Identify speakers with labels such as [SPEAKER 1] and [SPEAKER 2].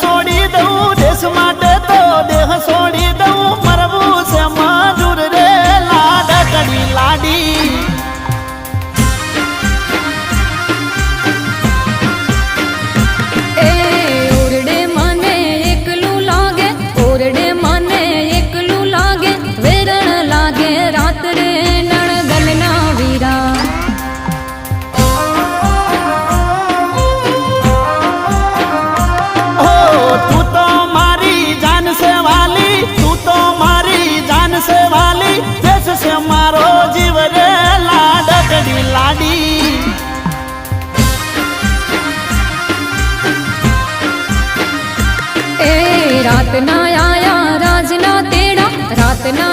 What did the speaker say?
[SPEAKER 1] છોડી દઉં દેશ માટે તો દેહ છોડી દઉં મરવું છે મજૂર રે લાડકડી લાડી
[SPEAKER 2] ઓરડે મને એકલું લાગે ઓરડે મને એકલું લાગે વેરણ લાગે રાત્રે નણગલના વીરા
[SPEAKER 1] તું તો મારી જાન છે વાલી તું તો મારી જાન છે વાલી દેશ છે મારો જીવ રે લાડકડી લાડી
[SPEAKER 2] રાતના આયા રાજના તેડા રાતના